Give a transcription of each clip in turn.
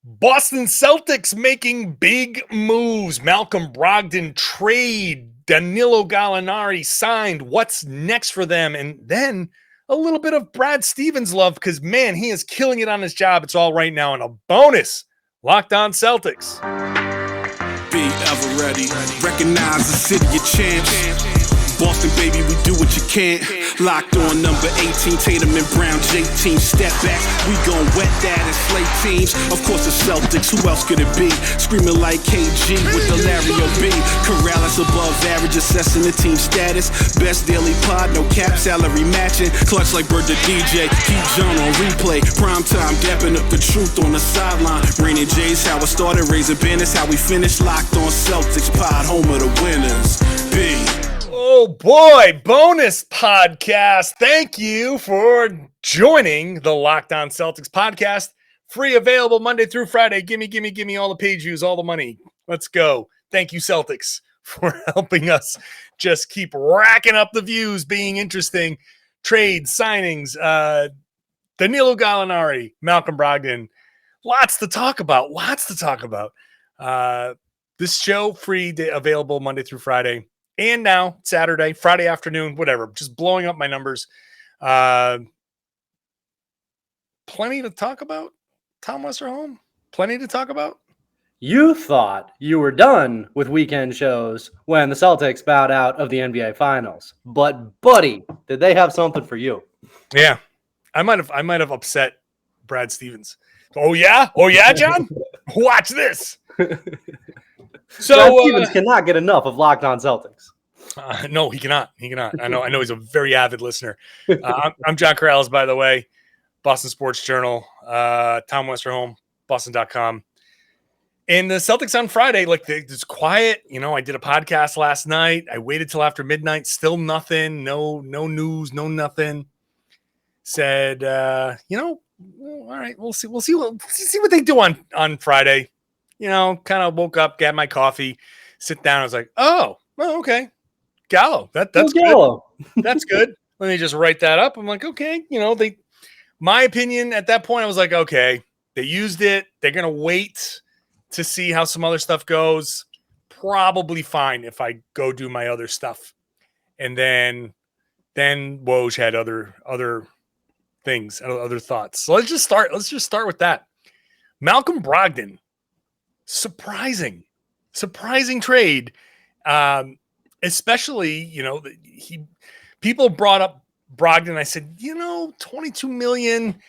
Boston Celtics making big moves. Malcolm Brogdon trade. Danilo Gallinari signed. What's next for them? And then a little bit of Brad Stevens love because, man, he is killing it on his job. It's all right now. And a bonus, Locked On Celtics. Be ever ready. Recognize the city of champs. Boston, baby, we do what you can't. Locked on number 18, Tatum and Brown, J-team, step back. We gon' wet that and slay teams. Of course, the Celtics, who else could it be? Screaming like KG with the Larry O.B. Karalis above average, assessing the team status. Best daily pod, no cap, salary matching. Clutch like Bird the DJ, keep John on replay. Prime time, dapping up the truth on the sideline. Raining J's, how it started, raising banners, how we finished. Locked on Celtics pod, home of the winners. B. Oh boy, bonus podcast. Thank you for joining the Locked On Celtics podcast. Free, available Monday through Friday. Gimme all the page views, all the money. Let's go. Thank you, Celtics, for helping us just keep racking up the views, being interesting. Trades, signings, Danilo Gallinari, Malcolm Brogdon. Lots to talk about. This show, free, available Monday through Friday. And now, Saturday, Friday afternoon, whatever, just blowing up my numbers. Plenty to talk about, Tom Westerholm? Plenty to talk about? You thought you were done with weekend shows when the Celtics bowed out of the NBA Finals. But, buddy, did they have something for you? Yeah. I might have upset Brad Stevens. Oh, yeah, John? Watch this. So Brad Stevens cannot get enough of Locked On Celtics. No, he cannot. I know he's a very avid listener. I'm John Karalis, by the way, Boston Sports Journal, Tom Westerholm, Boston.com. And the Celtics on Friday, it's quiet. I did a podcast last night. I waited till after midnight. Still nothing. No news. No nothing. Said, all right. We'll see what they do on Friday. Kind of woke up, got my coffee, sit down. I was like, oh, well, okay. Gallo. That's good. That's good. Let me just write that up. I'm like, okay. My opinion at that point, I was like, okay, they used it. They're going to wait to see how some other stuff goes. Probably fine if I go do my other stuff. And then Woj had other things, other thoughts. So let's just start with that. Malcolm Brogdon. Surprising trade. Especially, people brought up Brogdon. I said, $22 million.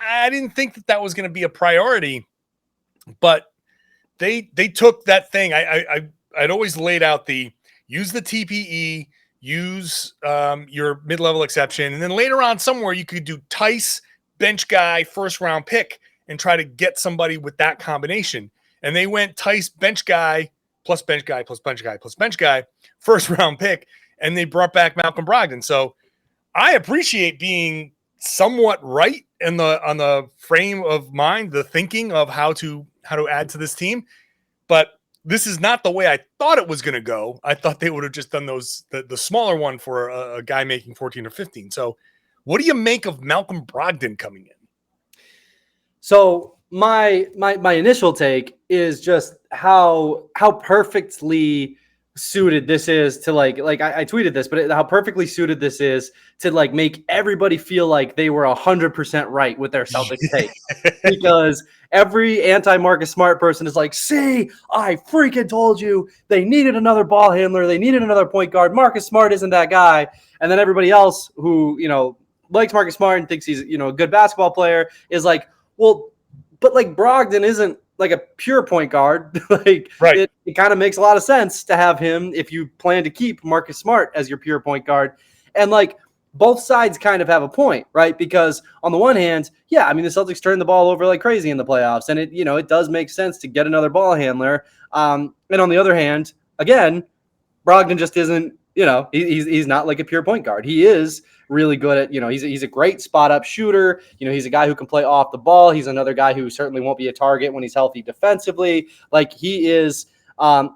I didn't think that was going to be a priority, but they took that thing. I'd always laid out use the TPE, use your mid-level exception. And then later on somewhere you could do Theis, bench guy, first round pick, and try to get somebody with that combination. And they went Theis, bench guy, plus bench guy, plus bench guy, plus bench guy, first round pick, and they brought back Malcolm Brogdon. So I appreciate being somewhat right on the frame of mind, the thinking of how to add to this team. But this is not the way I thought it was going to go. I thought they would have just done the smaller one for a guy making 14 or 15. So what do you make of Malcolm Brogdon coming in? So my initial take is just how perfectly suited this is to I tweeted this, but how perfectly suited this is to make everybody feel like they were 100% right with their Celtics take. Because every anti-Marcus Smart person is like, see, I freaking told you they needed another ball handler. They needed another point guard. Marcus Smart isn't that guy. And then everybody else who, likes Marcus Smart and thinks he's, a good basketball player is like, well, but Brogdon isn't a pure point guard. Right. It kind of makes a lot of sense to have him if you plan to keep Marcus Smart as your pure point guard. And both sides kind of have a point, right? Because on the one hand, the Celtics turned the ball over like crazy in the playoffs, and it does make sense to get another ball handler. And on the other hand, again, Brogdon just isn't, he's not like a pure point guard. He is really good at, he's a great spot up shooter. He's a guy who can play off the ball. He's another guy who certainly won't be a target when he's healthy defensively. He is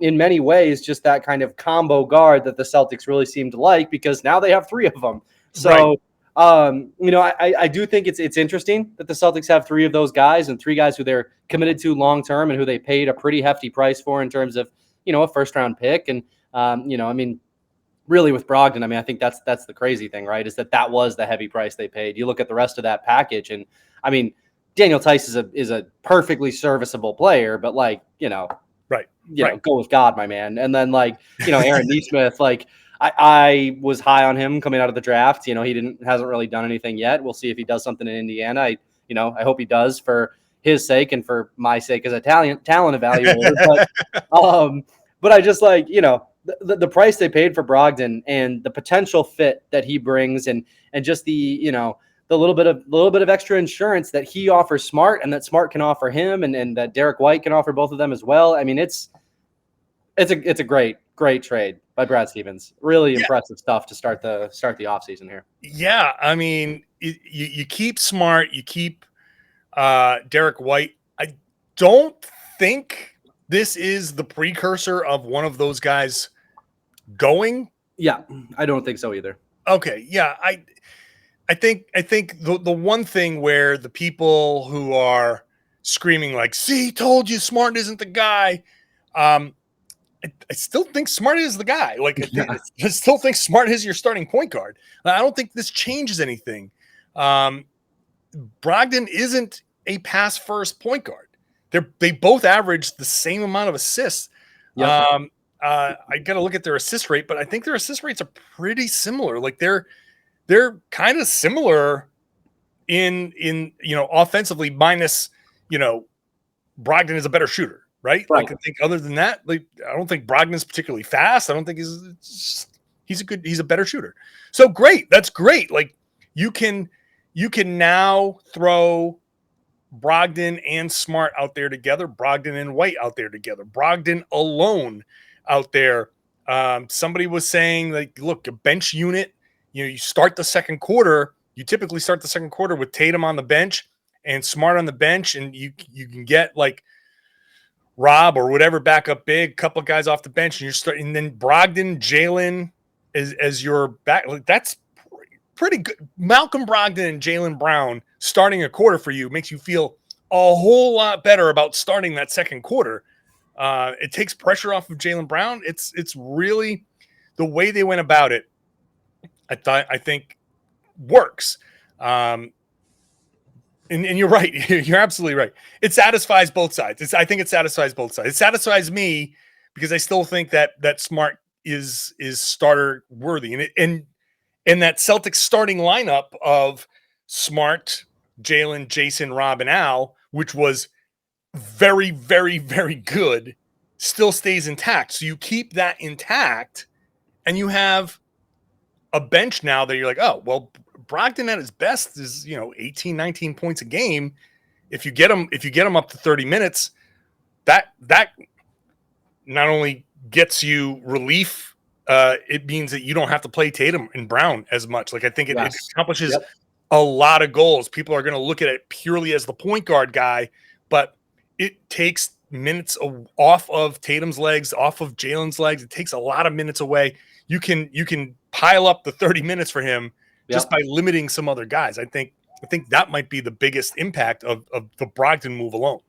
in many ways just that kind of combo guard that the Celtics really seem to like, because now they have three of them. So I do think it's interesting that the Celtics have 3 of those guys and 3 guys who they're committed to long term and who they paid a pretty hefty price for in terms of, a first round pick. And, really with Brogdon, I think that's the crazy thing, right? Is that was the heavy price they paid. You look at the rest of that package and Daniel Theis is a perfectly serviceable player, but right. Go with God, my man. And then Aaron Nesmith, I was high on him coming out of the draft. He hasn't really done anything yet. We'll see if he does something in Indiana. I hope he does for his sake and for my sake as a talent evaluator. But I just the price they paid for Brogdon and the potential fit that he brings and just the little bit of extra insurance that he offers Smart and that Smart can offer him and that Derek White can offer both of them as well. It's a great trade by Brad Stevens. Really impressive stuff to start the offseason here. Yeah, you keep Smart, you keep Derek White. I don't think this is the precursor of one of those guys going. Yeah, I don't think so either. Okay, yeah, I think the one thing where the people who are screaming see, told you Smart isn't the guy. I still think Smart is the guy. I still think Smart is your starting point guard. I don't think this changes anything. Brogdon isn't a pass first point guard. They both average the same amount of assists. Yep. I got to look at their assist rate, but I think their assist rates are pretty similar. They're kind of similar in offensively, minus Brogdon is a better shooter, right? I think other than that, I don't think Brogdon is particularly fast. I don't think he's a better shooter. So great, that's great. You can now throw Brogdon and Smart out there together, Brogdon and White out there together, Brogdon alone out there. Somebody was saying look, a bench unit. You start the second quarter. You typically start the second quarter with Tatum on the bench and Smart on the bench, and you can get Rob or whatever backup big, couple of guys off the bench, and you're starting. And then Brogdon, Jaylen as your back. That's pretty good. Malcolm Brogdon and Jaylen Brown starting a quarter for you makes you feel a whole lot better about starting that second quarter. It takes pressure off of Jaylen Brown. It's really the way they went about it. I think works. And you're right. You're absolutely right. It satisfies both sides. I think it satisfies both sides. It satisfies me because I still think that Smart is starter worthy. And that Celtics starting lineup of Smart, Jaylen, Jayson, Rob, and Al, which was very, very, very good, still stays intact. So you keep that intact and you have a bench now that you're oh, well, Brogdon at his best is 18, 19 points a game. If you get him up to 30 minutes, that not only gets you relief, it means that you don't have to play Tatum and Brown as much. I think it accomplishes a lot of goals. People are going to look at it purely as the point guard guy, but it takes minutes off of Tatum's legs, off of Jaylen's legs. It takes a lot of minutes away. You can pile up the 30 minutes for him just by limiting some other guys. I think that might be the biggest impact of the Brogdon move alone.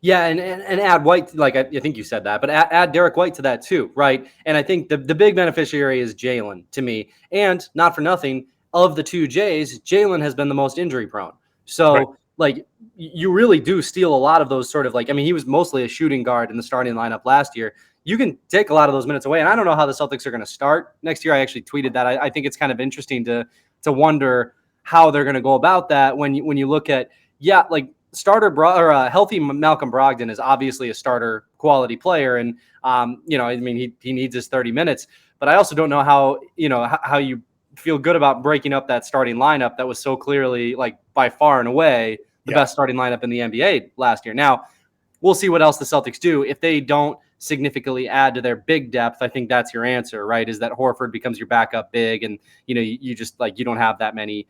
Yeah, and add White, I think you said that, but add Derek White to that too, right? And I think the big beneficiary is Jaylen to me. And not for nothing, of the two Jays, Jaylen has been the most injury prone. So you really do steal a lot of those sort of he was mostly a shooting guard in the starting lineup last year. You can take a lot of those minutes away. And I don't know how the Celtics are going to start next year. I actually tweeted that. I think it's kind of interesting to wonder how they're going to go about that when you look at, healthy Malcolm Brogdon is obviously a starter quality player. And, he needs his 30 minutes. But I also don't know how you feel good about breaking up that starting lineup that was so clearly, by far and away, the best starting lineup in the NBA last year. Now, we'll see what else the Celtics do. If they don't significantly add to their big depth, I think that's your answer, right? Is that Horford becomes your backup big, and you just you don't have that many,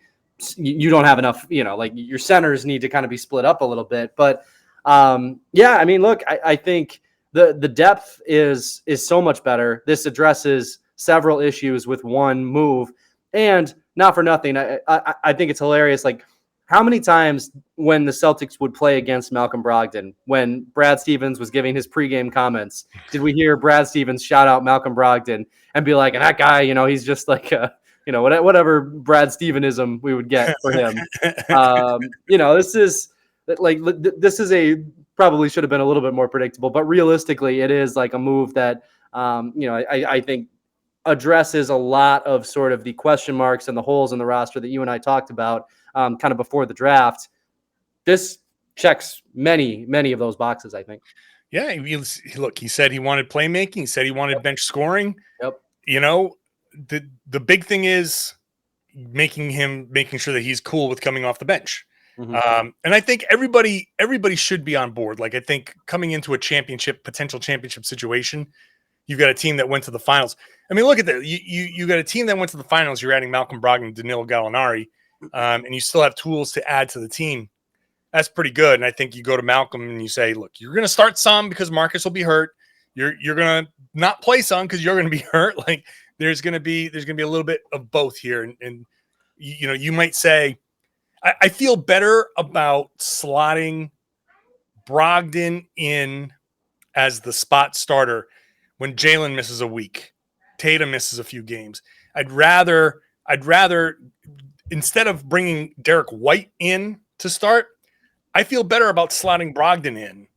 you don't have enough, your centers need to kind of be split up a little bit. But look, I think the depth is so much better. This addresses several issues with one move, and not for nothing, I think it's hilarious. Like, how many times when the Celtics would play against Malcolm Brogdon, when Brad Stevens was giving his pregame comments, did we hear Brad Stevens shout out Malcolm Brogdon and be like, and that guy, he's just like, whatever Brad Stevenism we would get for him. This is probably should have been a little bit more predictable, but realistically, it is like a move that, I think addresses a lot of sort of the question marks and the holes in the roster that you and I talked about kind of before the draft. This checks many, many of those boxes, I think. Yeah. He said he wanted playmaking. He said he wanted bench scoring. Yep. The big thing is making sure that he's cool with coming off the bench. Mm-hmm. And I think everybody should be on board. Like, I think coming into a potential championship situation, you've got a team that went to the finals. I mean, look at that. You got a team that went to the finals. You're adding Malcolm Brogdon, Danilo Gallinari, and you still have tools to add to the team. That's pretty good. And I think you go to Malcolm and you say, look, you're going to start some because Marcus will be hurt. You're going to not play some because you're going to be hurt. Like, there's going to be a little bit of both here. And you might say, I feel better about slotting Brogdon in as the spot starter when Jaylen misses a week, Tatum misses a few games. I'd rather instead of bringing Derek White in to start, I feel better about slotting Brogdon in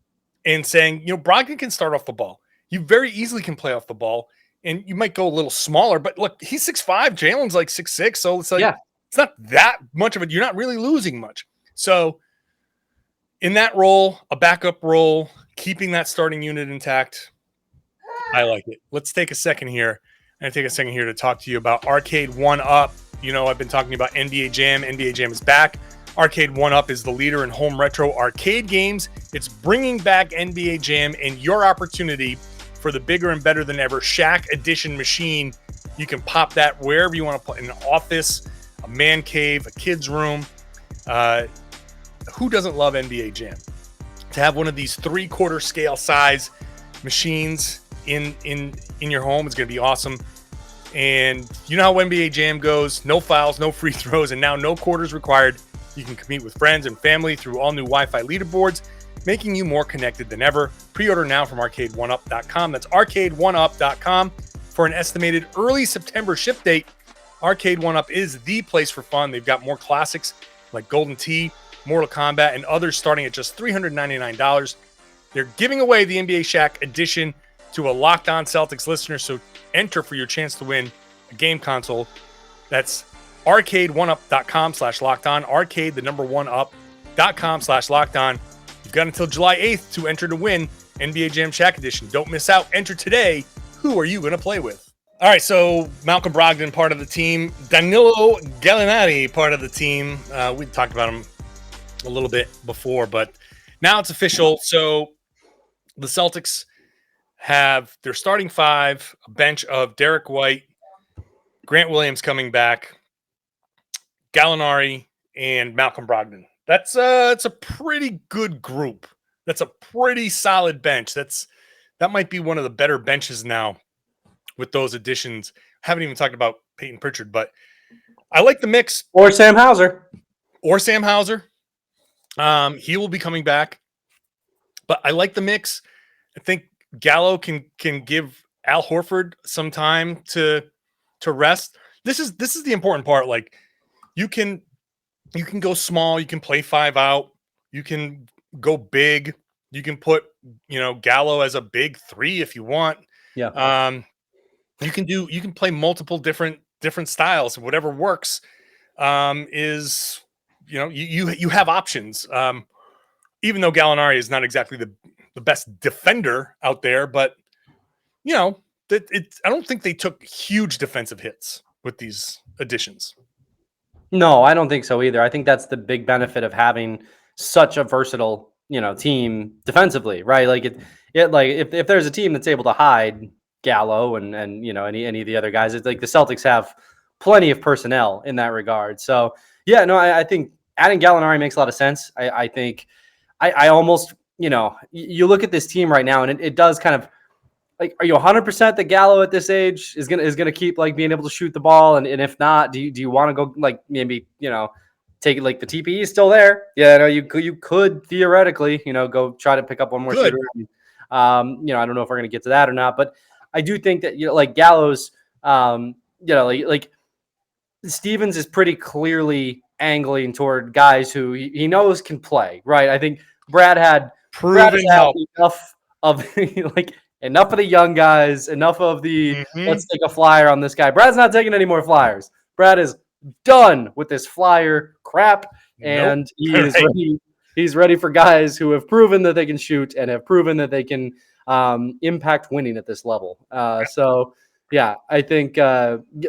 and saying, Brogdon can start off the ball. You very easily can play off the ball, and you might go a little smaller, but look, he's 6'5", Jaylen's like 6'6", so it's like, It's not that much of it. You're not really losing much. So in that role, a backup role, keeping that starting unit intact, I like it. Let's take a second here. To talk to you about Arcade 1UP. I've been talking about NBA Jam. NBA Jam is back. Arcade 1UP is the leader in home retro arcade games. It's bringing back NBA Jam and your opportunity for the bigger and better than ever Shaq Edition machine. You can pop that wherever you want to play, in an office, a man cave, a kid's room. Who doesn't love NBA Jam? To have one of these 3/4 scale size machines in your home is going to be awesome. And you know how NBA Jam goes: no fouls, no free throws, and now no quarters required. You can compete with friends and family through all new Wi-Fi leaderboards, making you more connected than ever. Pre-order now from arcade1up.com. That's arcade1up.com for an estimated early September ship date. Arcade 1UP is the place for fun. They've got more classics like Golden Tee, Mortal Kombat, and others starting at just $399. They're giving away the NBA Shaq edition to a Locked On Celtics listener, so enter for your chance to win a game console. That's arcade1up.com/lockedon, arcade1up.com/lockedon. You've got until July 8th to enter to win NBA Jam Shaq edition. Don't miss out. Enter today. Who are you going to play with? All right, so Malcolm Brogdon, part of the team. Danilo Gallinari, part of the team. We talked about him a little bit before, but now it's official. So the Celtics have their starting five, a bench of Derek White, Grant Williams coming back, Gallinari, and Malcolm Brogdon. It's a pretty good group. That's a pretty solid bench. That might be one of the better benches now with those additions. Haven't even talked about Peyton Pritchard, but I like the mix. Or Sam Hauser. He will be coming back, but I like the mix. I think Gallo can give Al Horford some time to rest. This is the important part. Like, you can go small, you can play 5 out, you can go big, you can put Gallo as a big 3 if you want. Yeah. You can play multiple different styles. Whatever works is you have options. Even though Gallinari is not exactly the best defender out there, but I don't think they took huge defensive hits with these additions. No, I don't think so either. I think that's the big benefit of having such a versatile, team defensively, right? Like if there's a team that's able to hide Gallo and any of the other guys, it's like the Celtics have plenty of personnel in that regard. So yeah, no, I think adding Gallinari makes a lot of sense. I think I almost, you look at this team right now and it does kind of like, are you 100% that Gallo at this age is gonna keep like being able to shoot the ball? And if not, do you want to go like maybe take it like the TPE is still there? Yeah, no, you could theoretically go try to pick up one more shooter. I don't know if we're gonna get to that or not, but I do think that like Gallo's like Stevens is pretty clearly angling toward guys who he knows can play, right? I think Brad had enough of enough of the young guys, enough of the let's take a flyer on this guy. Brad's not taking any more flyers. Brad is done with this flyer crap, and he's ready for guys who have proven that they can shoot and have proven that they can impact winning at this level. So yeah, I think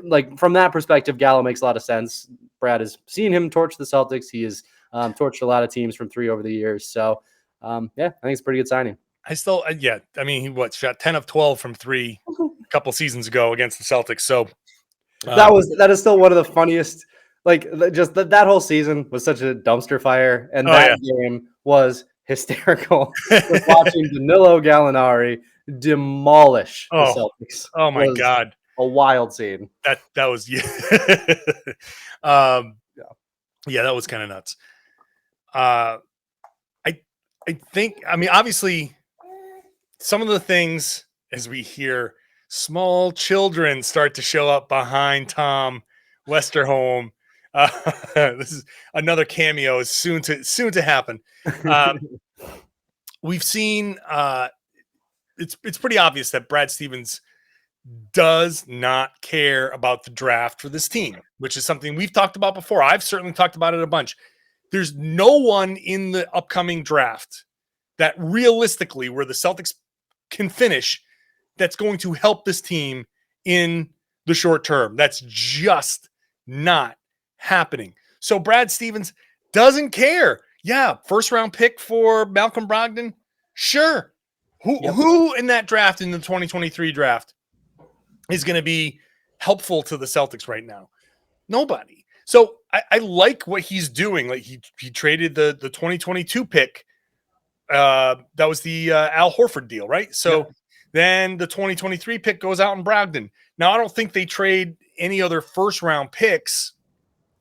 like from that perspective, Gallo makes a lot of sense. Brad has seen him torch the Celtics. He has torched a lot of teams from three over the years. So yeah, I think it's a pretty good signing. I mean, he shot 10 of 12 from three a couple seasons ago against the Celtics. So that is still one of the funniest. Like just that whole season was such a dumpster fire, and game was hysterical. Just watching Danilo Gallinari demolish the Celtics. Oh my God, a wild scene. That was that was kind of nuts. I think, I mean, obviously, some of the things as we hear small children start to show up behind Tom Westerholm. This is another cameo is soon to happen. We've seen it's pretty obvious that Brad Stevens does not care about the draft for this team, which is something we've talked about before. I've certainly talked about it a bunch. There's no one in the upcoming draft that realistically where the Celtics can finish that's going to help this team in the short term. That's just not happening. So Brad Stevens doesn't care. Yeah, first round pick for Malcolm Brogdon. Sure. Who in that draft, in the 2023 draft, is going to be helpful to the Celtics right now? Nobody. So I like what he's doing. Like he traded the 2022 pick. That was the Al Horford deal, right? So then the 2023 pick goes out in Brogdon. Now I don't think they trade any other first round picks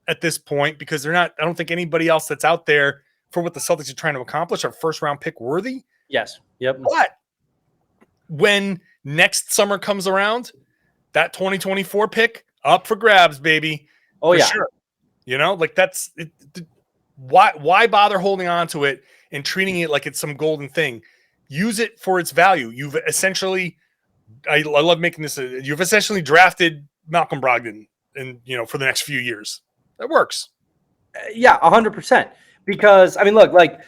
at this point because they're not. I don't think anybody else that's out there for what the Celtics are trying to accomplish are first round pick worthy. Yes. Yep. But when next summer comes around, that 2024 pick up for grabs, baby. Oh, for sure. Like that's it. Why bother holding on to it and treating it like it's some golden thing? Use it for its value. You've essentially, I love making this. You've essentially drafted Malcolm Brogdon, and for the next few years, that works. Yeah, 100%. Because I mean, look, like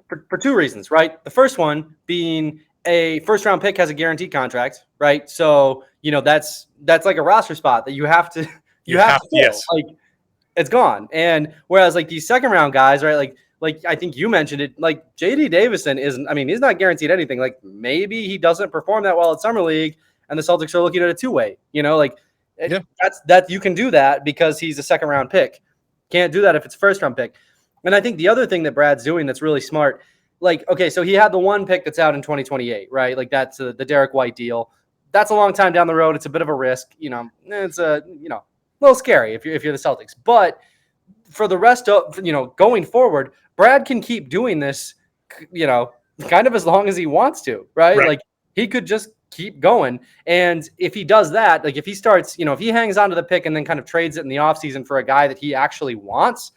for two reasons, right? The first one being a first round pick has a guaranteed contract, right? So that's like a roster spot that you have to fill. Yes. Like it's gone. And whereas like these second round guys, right? Like I think you mentioned it, like JD Davison isn't, I mean, he's not guaranteed anything. Like maybe he doesn't perform that well at Summer League and the Celtics are looking at a two-way, that's you can do that because he's a second round pick. Can't do that if it's a first round pick. And I think the other thing that Brad's doing that's really smart, like, okay, so he had the one pick that's out in 2028, right? Like that's the Derek White deal. That's a long time down the road. It's a bit of a risk, it's a little scary if you're the Celtics, but for the rest of, going forward, Brad can keep doing this, kind of as long as he wants to, right? Like he could just keep going. And if he does that, like if he starts, if he hangs on to the pick and then kind of trades it in the offseason for a guy that he actually wants,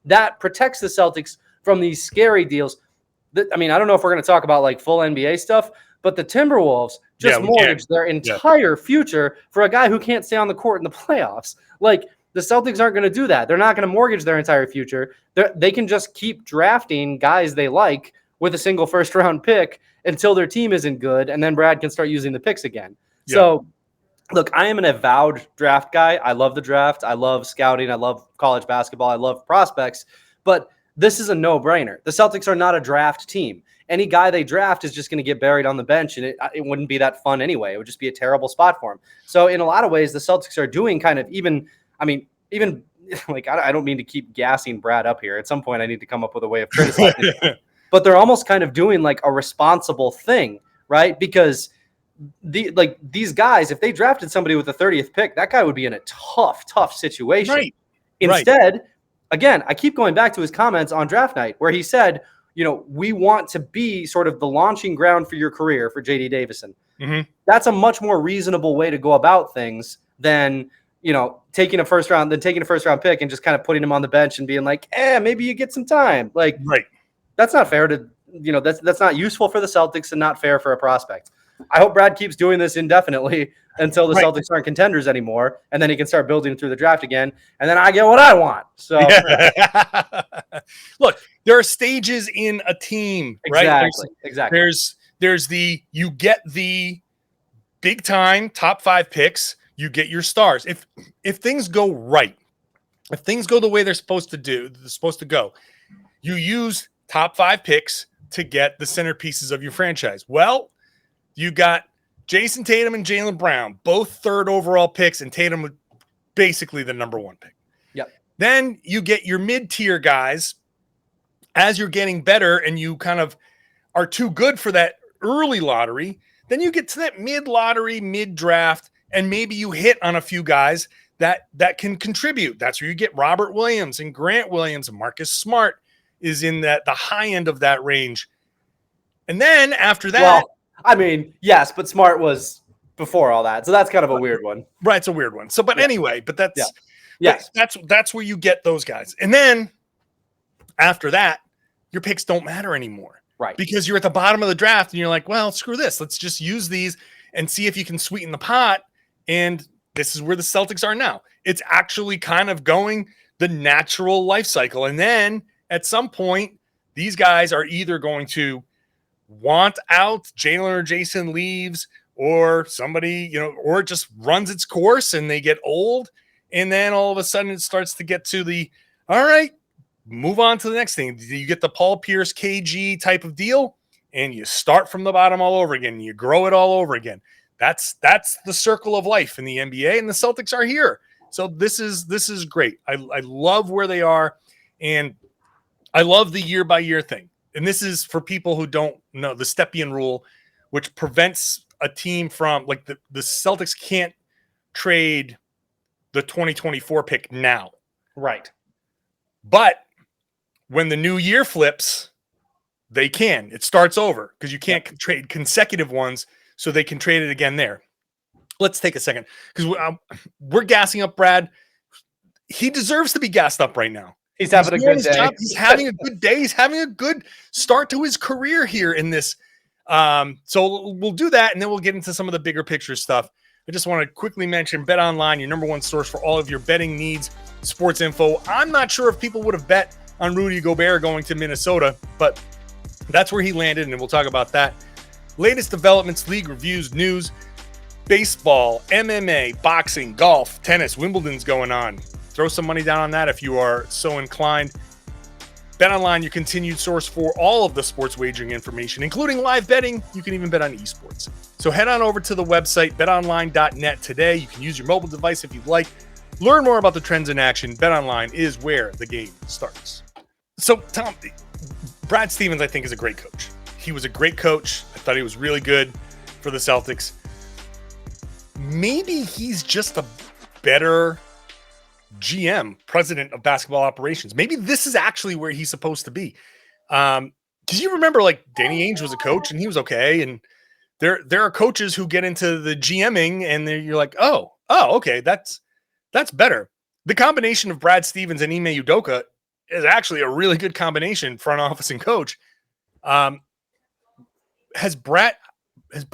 that protects the Celtics from these scary deals. I mean, I don't know if we're going to talk about like full NBA stuff, but the Timberwolves just mortgaged their entire future for a guy who can't stay on the court in the playoffs. Like the Celtics aren't going to do that. They're not going to mortgage their entire future. They can just keep drafting guys they like with a single first round pick until their team isn't good. And then Brad can start using the picks again. Yeah. So look, I am an avowed draft guy. I love the draft. I love scouting. I love college basketball. I love prospects, but this is a no-brainer. The Celtics are not a draft team. Any guy they draft is just going to get buried on the bench, and it wouldn't be that fun anyway. It would just be a terrible spot for him. So in a lot of ways, the Celtics are doing kind of even like, I don't mean to keep gassing Brad up here. At some point, I need to come up with a way of criticizing him. But they're almost kind of doing like a responsible thing, right? Because these guys, if they drafted somebody with the 30th pick, that guy would be in a tough situation. Right. Instead, again, I keep going back to his comments on draft night where he said, we want to be sort of the launching ground for your career for JD Davison. Mm-hmm. That's a much more reasonable way to go about things than, taking a first round pick and just kind of putting him on the bench and being like, maybe you get some time. Like, right. That's not fair to, that's not useful for the Celtics and not fair for a prospect. I hope Brad keeps doing this indefinitely until the Celtics aren't contenders anymore, and then he can start building through the draft again, and then I get what I want. So, look, there are stages in a team, right? Exactly. There's you get the big time top 5 picks, you get your stars. If things go right, if things go the way they're supposed to go, you use top 5 picks to get the centerpieces of your franchise. Well, you got Jayson Tatum and Jaylen Brown, both 3rd overall picks, and Tatum was basically the number 1 pick. Yep. Then you get your mid-tier guys as you're getting better and you kind of are too good for that early lottery. Then you get to that mid-lottery, mid-draft, and maybe you hit on a few guys that can contribute. That's where you get Robert Williams and Grant Williams, and Marcus Smart is in the high end of that range. And then after that... Well, I mean, yes, but Smart was before all that, so that's kind of a weird one. Right, it's a weird one. So, but anyway, but that's that's where you get those guys, and then after that, your picks don't matter anymore, right? Because you're at the bottom of the draft, and you're like, well, screw this. Let's just use these and see if you can sweeten the pot. And this is where the Celtics are now. It's actually kind of going the natural life cycle, and then at some point, these guys are either going to want out, Jaylen or Jayson leaves, or somebody, or it just runs its course and they get old. And then all of a sudden it starts to get to all right, move on to the next thing. You get the Paul Pierce KG type of deal and you start from the bottom all over again. You grow it all over again. That's the circle of life in the NBA, and the Celtics are here. So this is great. I love where they are, and I love the year by year thing. And this is for people who don't know the Stepien rule, which prevents a team from, like, the Celtics can't trade the 2024 pick now. Right. But when the new year flips, they can. It starts over because you can't trade consecutive ones, so they can trade it again there. Let's take a second because we're gassing up Brad. He deserves to be gassed up right now. He's having a good day. He's having a good day. He's having a good start to his career here in this. So we'll do that, and then we'll get into some of the bigger picture stuff. I just want to quickly mention BetOnline, your number 1 source for all of your betting needs, sports info. I'm not sure if people would have bet on Rudy Gobert going to Minnesota, but that's where he landed, and we'll talk about that. Latest developments, league reviews, news, baseball, MMA, boxing, golf, tennis, Wimbledon's going on. Throw some money down on that if you are so inclined. BetOnline, your continued source for all of the sports wagering information, including live betting. You can even bet on esports. So head on over to the website, betonline.net today. You can use your mobile device if you'd like. Learn more about the trends in action. BetOnline is where the game starts. So, Tom, Brad Stevens, I think, is a great coach. He was a great coach. I thought he was really good for the Celtics. Maybe he's just a better GM, president of basketball operations. Maybe this is actually where he's supposed to be. Because you remember, like, Danny Ainge was a coach and he was okay. And there are coaches who get into the GMing and you're like, oh, okay, that's better. The combination of Brad Stevens and Ime Udoka is actually a really good combination, front office and coach. Has Brad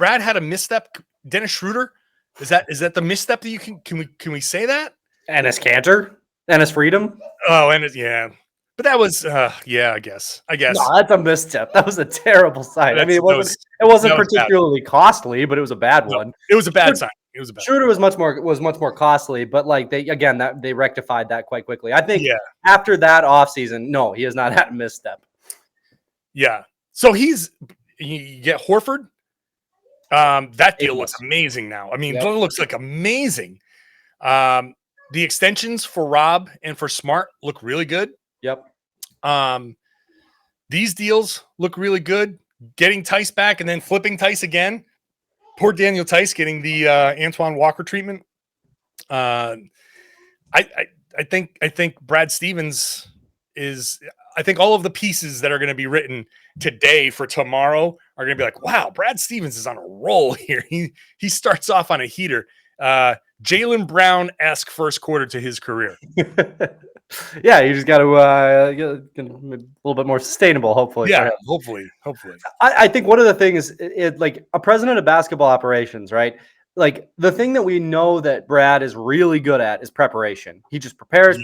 had a misstep? Dennis Schroeder? Is that the misstep that you can we say that? Ennis Cantor? Ennis Freedom? Oh, yeah. But that was I guess. No, that's a misstep. That was a terrible sign. I mean, it wasn't particularly costly, but it was a bad one. It was a bad sign. It was a bad. Schroeder was much more costly, but like they rectified that quite quickly. I think after that offseason, no, he has not had a misstep. Yeah. So you get Horford. That deal looks amazing now. I mean, it looks like amazing. The extensions for Rob and for Smart look really good. Yep. These deals look really good. Getting Theis back and then flipping Theis again Poor Daniel Theis getting the Antoine Walker treatment. I think Brad Stevens is. I think all of the pieces that are going to be written today for tomorrow are going to be like, wow, Brad Stevens is on a roll here. He starts off on a heater. Jaylen Brown-esque first quarter to his career. Yeah, you just got to get a little bit more sustainable, hopefully. Yeah, hopefully. I think one of the things, like a president of basketball operations, right? Like the thing that we know that Brad is really good at is preparation. He just prepares.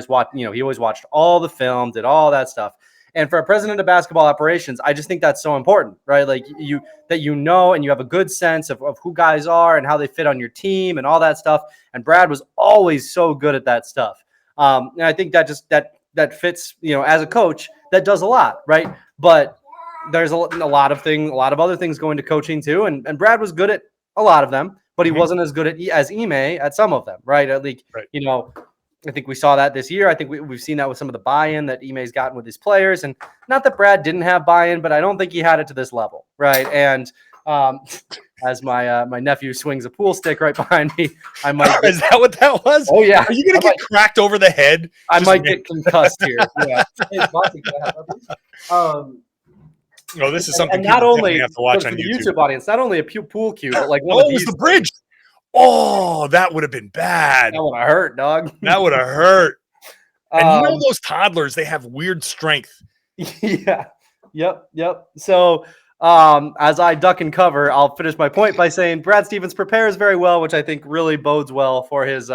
Watch, he always watched all the film, did all that stuff. And for a president of basketball operations, I just think that's so important, right? Like and you have a good sense of who guys are and how they fit on your team and all that stuff. And Brad was always so good at that stuff. And I think that fits, as a coach, that does a lot, right? But there's a lot of other things going to coaching too. And Brad was good at a lot of them, but he wasn't as good as Ime at some of them, right? I think we saw that this year. I think we've seen that with some of the buy-in that Ime's gotten with his players. And not that Brad didn't have buy-in, but I don't think he had it to this level, right? And as my nephew swings a pool stick right behind me, I might. Is that what that was? Oh yeah. Are you gonna get cracked over the head? I might get concussed here. Yeah. This is something and not only have to watch for on the YouTube. audience, not only a pool cue, but like it was the bridge. Oh, that would have been bad. That would have hurt, dog. That would have hurt. And those toddlers, they have weird strength. Yeah. Yep. So as I duck and cover, I'll finish my point by saying Brad Stevens prepares very well, which I think really bodes well for his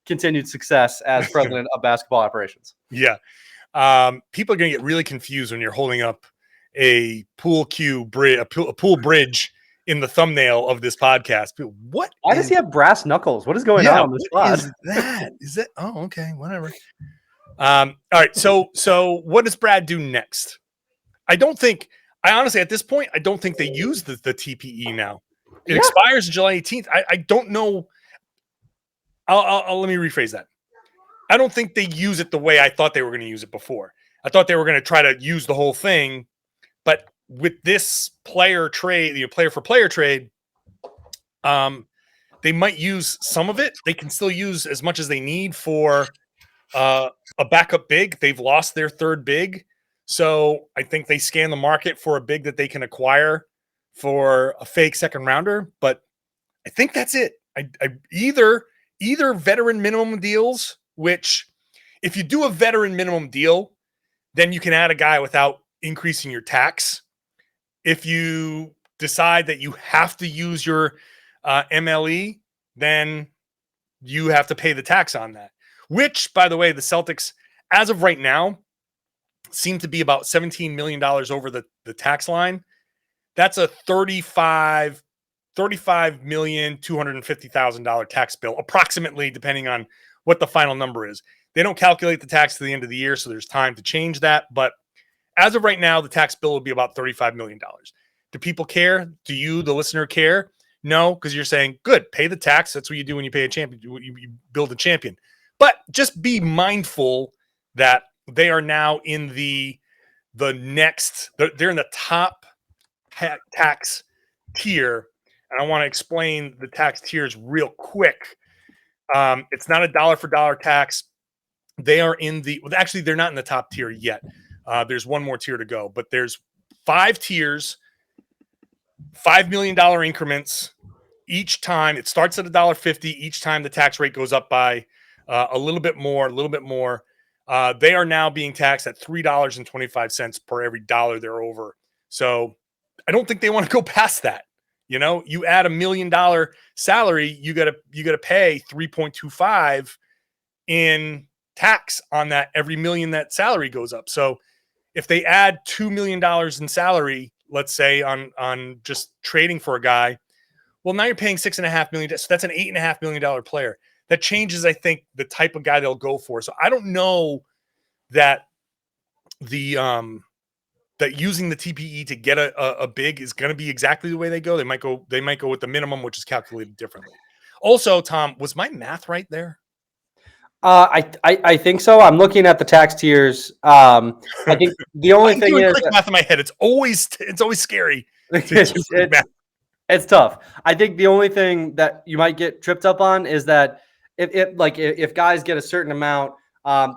continued success as president of basketball operations. Yeah. People are going to get really confused when you're holding up a pool bridge in the thumbnail of this podcast. What? Why does he have brass knuckles? What is going on this pod? Is that? Oh, okay. Whatever. All right. So what does Brad do next? I honestly, at this point, I don't think they use the TPE now. It expires July 18th. I don't know. Let me rephrase that. I don't think they use it the way I thought they were going to use it before. I thought they were going to try to use the whole thing, but with this player trade, player for player trade, they might use some of it. They can still use as much as they need for a backup big. They've lost their third big. So I think they scan the market for a big that they can acquire for a fake second rounder. But I think that's it. Either veteran minimum deals, which if you do a veteran minimum deal, then you can add a guy without increasing your tax. If you decide that you have to use your MLE, then you have to pay the tax on that. Which, by the way, the Celtics, as of right now, seem to be about $17 million over the tax line. That's a $35,250,000 tax bill, approximately, depending on what the final number is. They don't calculate the tax to the end of the year, so there's time to change that. But as of right now, the tax bill will be about $35 million. Do people care? Do you, the listener, care? No, because you're saying, good, pay the tax. That's what you do when you pay a champion. You build a champion. But just be mindful that they are now in the next, they're in the top tax tier. And I want to explain the tax tiers real quick. It's not a dollar for dollar tax. They are actually, they're not in the top tier yet. There's one more tier to go, but there's 5 tiers, $5 million increments each time. It starts at $1.50. Each time the tax rate goes up by a little bit more. They are now being taxed at $3.25 per every dollar they're over. So I don't think they want to go past that. You add $1 million salary, you gotta pay 3.25 in tax on that every million that salary goes up. So if they add $2 million in salary, let's say on just trading for a guy, well, now you're paying $6.5 million. So that's an $8.5 million player. That changes, I think, the type of guy they'll go for. So I don't know that that using the TPE to get a big is going to be exactly the way they go. They might go with the minimum, which is calculated differently. Also, Tom, was my math right there? I think so. I'm looking at the tax tiers. I think the only thing is math in my head. It's always scary. It's tough. I think the only thing that you might get tripped up on is that if guys get a certain amount,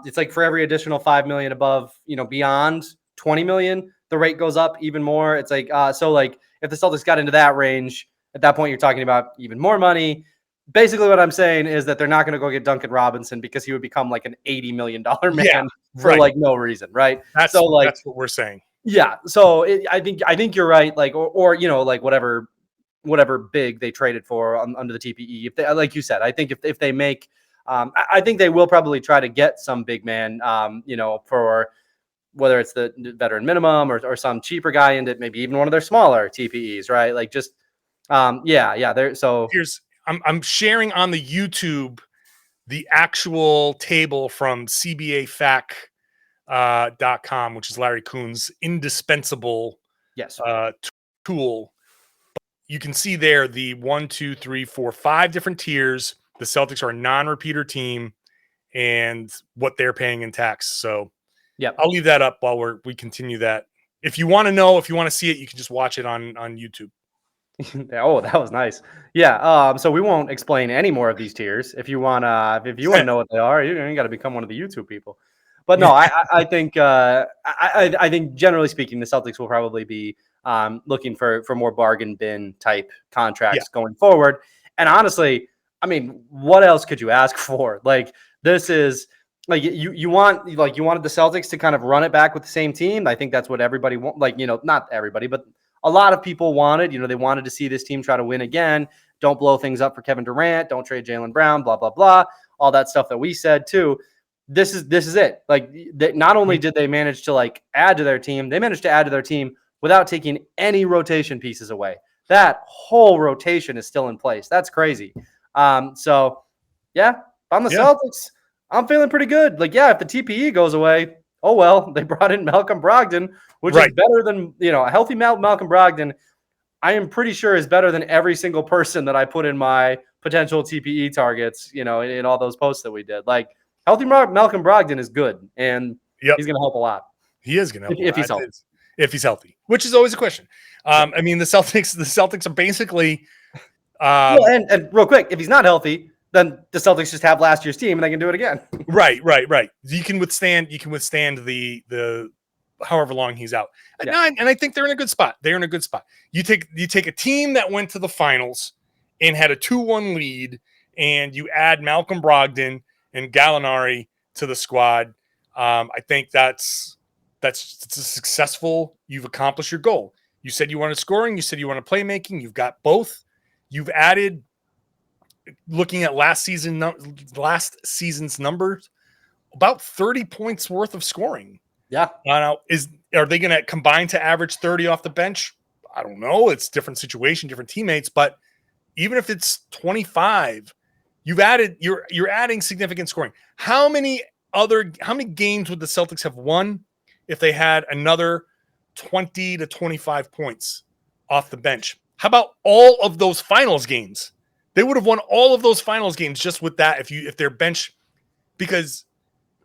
it's like for every additional 5 million above, beyond 20 million, the rate goes up even more. It's like so like if the Celtics got into that range, at that point you're talking about even more money. Basically, what I'm saying is that they're not going to go get Duncan Robinson because he would become like an $80 million man for like no reason, right? That's what we're saying. Yeah. So I think you're right. Like or like whatever big they traded for under the TPE. If they, like you said, I think if they make, I think they will probably try to get some big man, for whether it's the veteran minimum or some cheaper guy into maybe even one of their smaller TPEs, right? Like just, yeah. So I'm sharing on the YouTube the actual table from CBAFAC.com, which is Larry Kuhn's indispensable tool. You can see there the 1, 2, 3, 4, 5 different tiers. The Celtics are a non-repeater team and what they're paying in tax. So I'll leave that up while we continue that. If you want to know, if you want to see it, you can just watch it on YouTube. Oh, that was nice. Yeah. So we won't explain any more of these tiers. If you want to know what they are, you got to become one of the YouTube people. But no, I think I think generally speaking, the Celtics will probably be looking for more bargain bin type contracts going forward. And honestly, I mean, what else could you ask for? Like this is like you wanted the Celtics to kind of run it back with the same team. I think that's what everybody want. Like, not everybody, but a lot of people wanted, they wanted to see this team try to win again. Don't blow things up for Kevin Durant. Don't trade Jaylen Brown, blah, blah, blah. All that stuff that we said too. This is it. Like not only did they manage to like add to their team, they managed to add to their team without taking any rotation pieces away. That whole rotation is still in place. That's crazy. So yeah, on the Celtics, I'm feeling pretty good. Like, if the TPE goes away, oh well, they brought in Malcolm Brogdon, which is better than, a healthy Malcolm Brogdon. I am pretty sure is better than every single person that I put in my potential TPE targets, in all those posts that we did. Like, healthy Malcolm Brogdon is good, and he's going to help a lot. He is going to help if he's healthy. If he's healthy, which is always a question. I mean, the Celtics are basically. And real quick, if he's not healthy, then the Celtics just have last year's team and they can do it again. Right. You can withstand the however long he's out. Yeah. And I think they're in a good spot. You take a team that went to the finals and had a 2-1 lead, and you add Malcolm Brogdon and Gallinari to the squad. I think that's successful. You've accomplished your goal. You said you wanted scoring. You said you wanted playmaking. You've got both. You've added, looking at last season's numbers, about 30 points worth of scoring. Yeah. Now, are they going to combine to average 30 off the bench? I don't know. It's different situation, different teammates. But even if it's 25, you're adding significant scoring. How many games would the Celtics have won if they had another 20 to 25 points off the bench? How about all of those finals games? They would have won all of those finals games just with that if their bench, because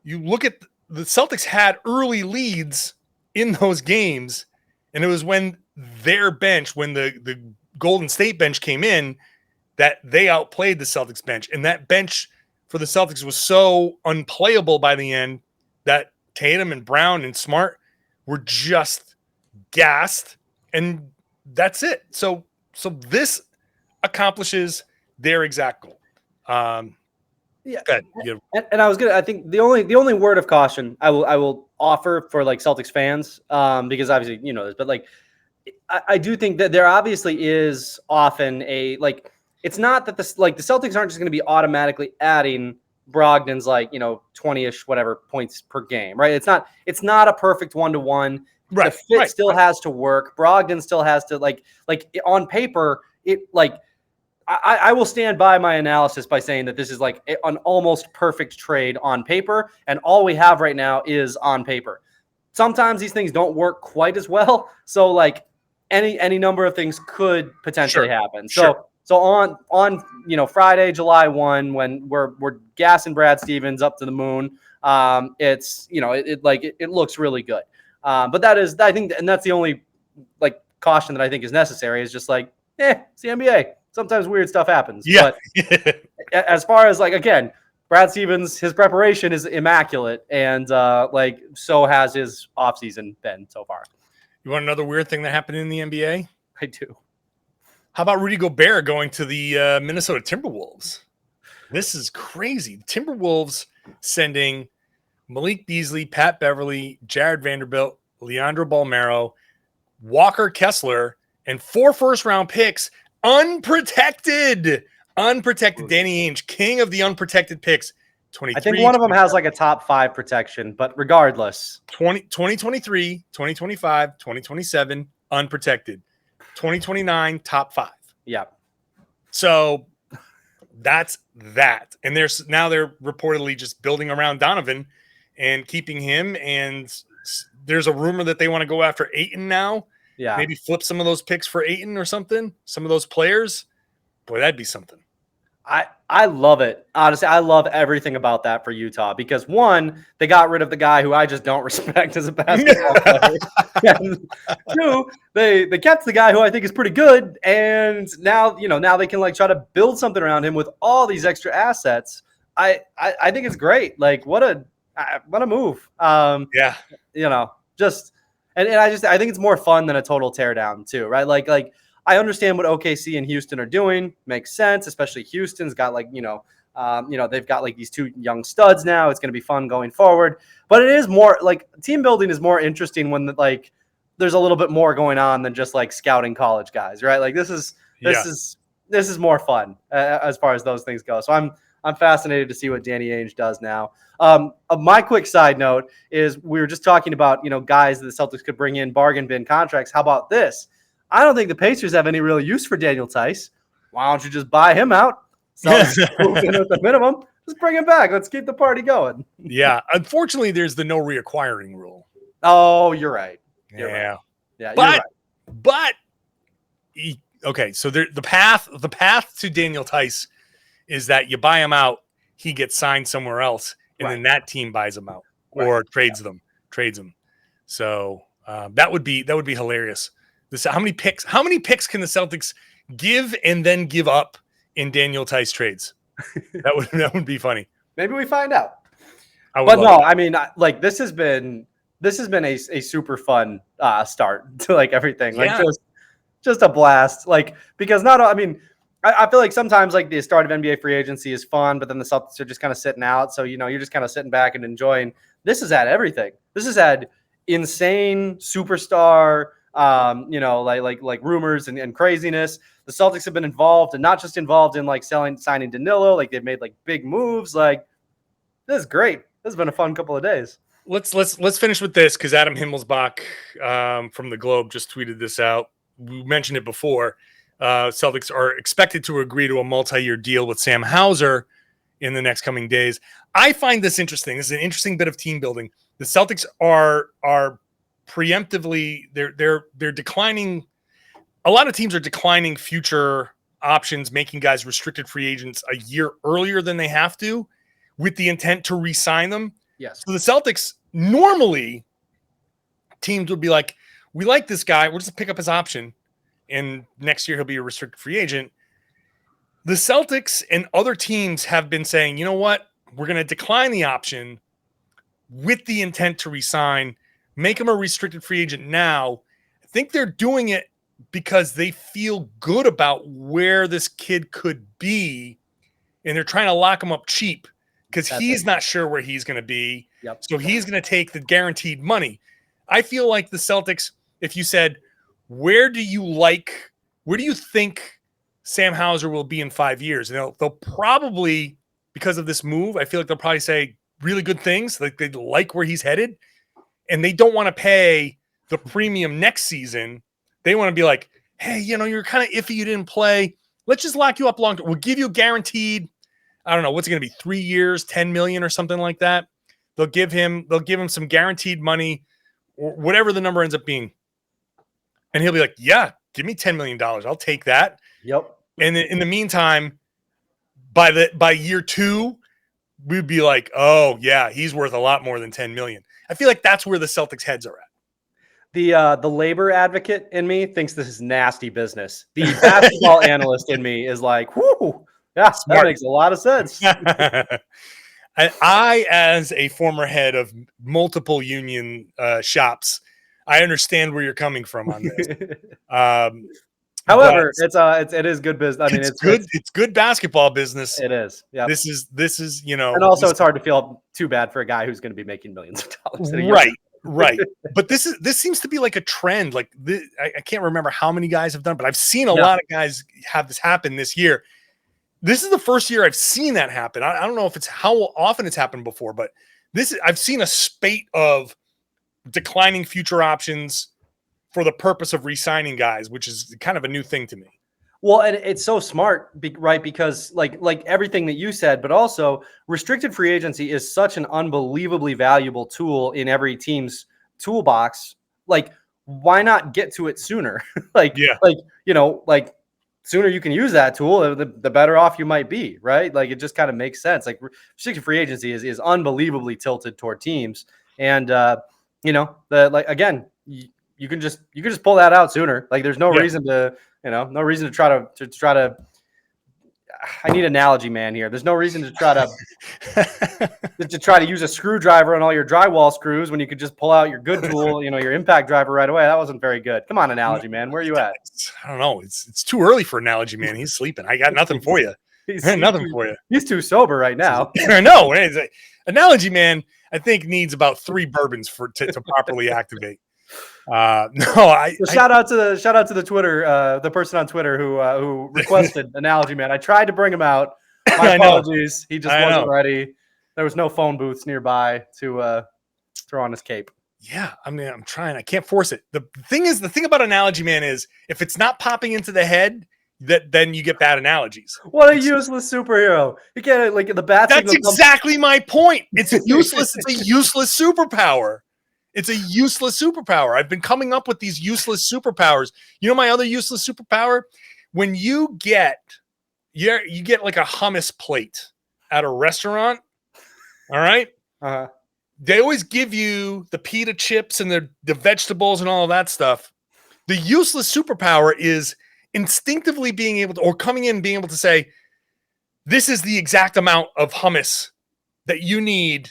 you look at the Celtics had early leads in those games, and it was when their bench, when the Golden State bench came in, that they outplayed the Celtics bench. And that bench for the Celtics was so unplayable by the end that Tatum and Brown and Smart were just gassed, and that's it. So this accomplishes their exact goal. And I think the only word of caution I will offer for like Celtics fans, because obviously you know this, but like I do think that there obviously is often it's not that the Celtics aren't just going to be automatically adding Brogdon's 20-ish whatever points per game, right? It's not a perfect 1-to-1. Right. The fit still has to work. Brogdon still has to like on paper I will stand by my analysis by saying that this is like an almost perfect trade on paper, and all we have right now is on paper. Sometimes these things don't work quite as well, so like any number of things could potentially happen. So on Friday, July 1, when we're gassing Brad Stevens up to the moon, it looks really good. But that is, I think, and that's the only caution that I think is necessary, is just like it's the NBA. Sometimes weird stuff happens. Yeah. But as far as, like, again, Brad Stevens, his preparation is immaculate, and like, so has his offseason been so far. You want another weird thing that happened in the NBA? I do. How about Rudy Gobert going to the Minnesota Timberwolves? This is crazy. Timberwolves sending Malik Beasley, Pat Beverly, Jared Vanderbilt, Leandro Balmero, Walker Kessler, and 4 first-round picks, unprotected. Unprotected. Danny Ainge, king of the unprotected picks. I think one of them has like a top 5 protection, but regardless. 2023, 2025, 2027, unprotected. 2029, top 5. Yeah. So that's that. And they're reportedly just building around Donovan and keeping him. And there's a rumor that they want to go after Ayton now. Yeah. Maybe flip some of those picks for Ayton or something. Some of those players. Boy, that'd be something. I love it. Honestly, I love everything about that for Utah because, one, they got rid of the guy who I just don't respect as a basketball player. And 2, they kept the guy who I think is pretty good, and now they can like try to build something around him with all these extra assets. I think it's great. Like, what a move. Yeah. Just and I think it's more fun than a total teardown too, right? Like I understand what OKC and Houston are doing. Makes sense, especially Houston's got they've got like these 2 young studs now. It's going to be fun going forward. But it is more like team building is more interesting when like there's a little bit more going on than just like scouting college guys, right? Like this is more fun as far as those things go. So I'm fascinated to see what Danny Ainge does now. My quick side note is we were just talking about guys that the Celtics could bring in bargain bin contracts. How about this? I don't think the Pacers have any real use for Daniel Theis. Why don't you just buy him out? So at the minimum, just bring him back. Let's keep the party going. Yeah. Unfortunately, there's the no reacquiring rule. Oh, you're right. You're right. Yeah. But, okay. So the path to Daniel Theis is that you buy him out, he gets signed somewhere else, and then that team buys him out or trades them. So that would be hilarious. How many picks can the Celtics give and then give up in Daniel Theis trades? That would be funny. Maybe we find out. I mean, like this has been a super fun start to like everything. Like just a blast. Like because I feel like sometimes like the start of NBA free agency is fun, but then the Celtics are just kind of sitting out. So you're just kind of sitting back and enjoying. This has had everything. This has had insane superstar. Like rumors and craziness. The Celtics have been involved, and not just involved in like signing Danilo. Like they've made like big moves. Like this is great. This has been a fun couple of days. Let's finish with this because Adam Himmelsbach from the Globe just tweeted this out. We mentioned it before. Celtics are expected to agree to a multi-year deal with Sam Hauser in the next coming days. I find this interesting. This is an interesting bit of team building. The Celtics are preemptively they're declining. A lot of teams are declining future options, making guys restricted free agents a year earlier than they have to with the intent to re-sign them. Yes. So the Celtics, normally teams would be like, we like this guy, we'll just pick up his option and next year he'll be a restricted free agent. The Celtics and other teams have been saying, you know what, we're going to decline the option with the intent to re-sign, make him a restricted free agent now. I think they're doing it because they feel good about where this kid could be, and they're trying to lock him up cheap because he's not sure where he's going to be. Yep. So he's going to take the guaranteed money. I feel like the Celtics, if you said, where do you think Sam Hauser will be in 5 years? And they'll probably, because of this move, I feel like they'll probably say really good things. Like they like where he's headed. And they don't want to pay the premium next season. They want to be like, hey, you're kind of iffy. You didn't play. Let's just lock you up long term. We'll give you a guaranteed, I don't know, what's it going to be, 3 years, 10 million or something like that. They'll give him some guaranteed money or whatever the number ends up being. And he'll be like, yeah, give me $10 million. I'll take that. Yep. And in the meantime, by year 2, we'd be like, oh yeah, he's worth a lot more than 10 million. I feel like that's where the Celtics heads are at. The labor advocate in me thinks this is nasty business. The basketball analyst in me is like, whoo, yeah, Smart. that makes a lot of sense. I, as a former head of multiple union shops, I understand where you're coming from on this. However, it is good business. I mean, it's good. It's good basketball business. It is. Yeah. This is and also it's hard to feel too bad for a guy who's going to be making millions of dollars. Right. But this seems to be like a trend. Like I can't remember how many guys have done, but I've seen a lot of guys have this happen this year. This is the first year I've seen that happen. I don't know if it's how often it's happened before, but I've seen a spate of declining future options for the purpose of re-signing guys, which is kind of a new thing to me. Well, and it's so smart, right? Because like everything that you said, but also restricted free agency is such an unbelievably valuable tool in every team's toolbox. Like, why not get to it sooner? Sooner you can use that tool, the better off you might be, right? Like, it just kind of makes sense. Like, restricted free agency is unbelievably tilted toward teams, and again, you can just pull that out sooner. Like, there's no reason to. No reason to try to. I need analogy, man. Here, there's no reason to try to use a screwdriver on all your drywall screws when you could just pull out your good tool, your impact driver right away. That wasn't very good. Come on, analogy, man. Where are you at? I don't know. It's too early for analogy, man. He's sleeping. I got nothing for you. Nothing for you. He's too sober right now. I know. Analogy, man. I think needs about 3 bourbons to properly activate. Shout out to the Twitter, the person on Twitter who requested analogy, man. I tried to bring him out. My apologies. He just wasn't ready. There was no phone booths nearby to throw on his cape. Yeah, I mean, I'm trying. I can't force it. The thing about analogy, man, is if it's not popping into the head, then you get bad analogies. What a useless superhero! You can't the bat. That's exactly my point. It's useless. It's a useless superpower. It's a useless superpower. I've been coming up with these useless superpowers. You know my other useless superpower? When you get like a hummus plate at a restaurant, all right? Uh-huh. They always give you the pita chips and the vegetables and all of that stuff. The useless superpower is instinctively being able to, or coming in and being able to say, this is the exact amount of hummus that you need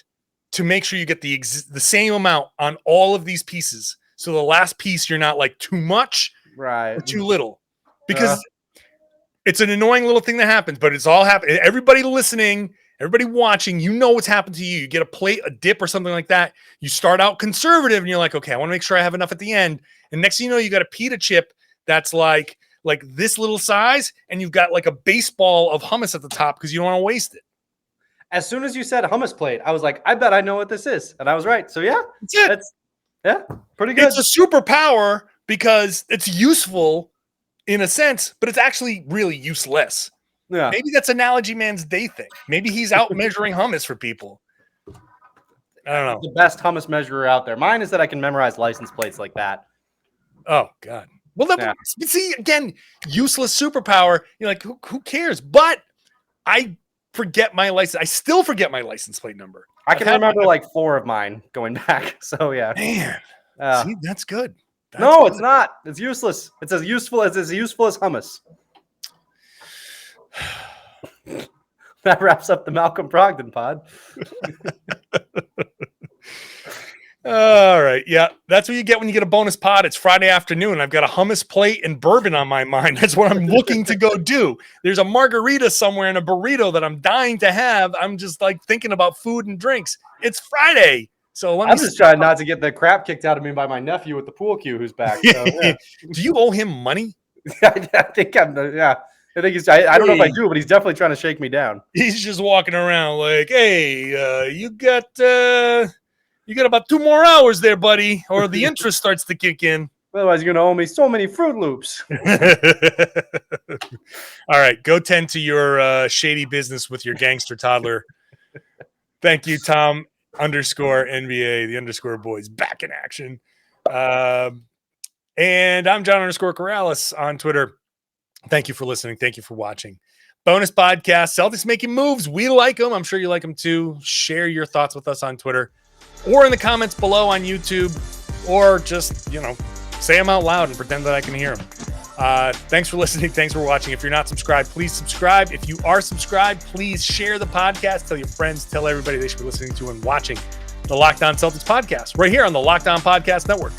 to make sure you get the same amount on all of these pieces. So the last piece, you're not like too much or too little. Because it's an annoying little thing that happens, but it's all happening. Everybody listening, everybody watching, what's happened to you. You get a plate, a dip or something like that. You start out conservative and you're like, okay, I want to make sure I have enough at the end. And next thing you know, you got a pita chip that's like this little size, and you've got like a baseball of hummus at the top because you don't want to waste it. As soon as you said hummus plate, I was like, I bet I know what this is. And I was right. So yeah, that's pretty good. It's a superpower because it's useful in a sense, but it's actually really useless. Yeah. Maybe that's Analogy Man's day thing. Maybe he's out measuring hummus for people. I don't know. The best hummus measurer out there. Mine is that I can memorize license plates like that. Oh, God. Well, see, again, useless superpower. You're like, who cares? But I forget my license. I still forget my license plate number. I can remember like 4 of mine going back. So yeah, man, see, that's good. It's not. It's useless. It's as useful as hummus. That wraps up the Malcolm Brogdon pod. All right. Yeah. That's what you get when you get a bonus pod. It's Friday afternoon. I've got a hummus plate and bourbon on my mind. That's what I'm looking to go do. There's a margarita somewhere in a burrito that I'm dying to have. I'm just like thinking about food and drinks. It's Friday. So I'm just trying not to get the crap kicked out of me by my nephew with the pool cue who's back. So, yeah. Do you owe him money? I think I think he's. I don't know if I do, but he's definitely trying to shake me down. He's just walking around like, "Hey, you got about 2 more hours there, buddy, or the interest starts to kick in. Otherwise, you're gonna owe me so many Fruit Loops." All right, go tend to your shady business with your gangster toddler. Thank you, Tom _NBA, the _ boys back in action. And I'm John _Karalis on Twitter. Thank you for listening. Thank you for watching. Bonus podcast, Celtics making moves. We like them. I'm sure you like them too. Share your thoughts with us on Twitter or in the comments below on YouTube or just, say them out loud and pretend that I can hear them. Thanks for listening. Thanks for watching. If you're not subscribed, please subscribe. If you are subscribed, please share the podcast. Tell your friends, tell everybody they should be listening to and watching the Locked On Celtics podcast right here on the Locked On Podcast Network.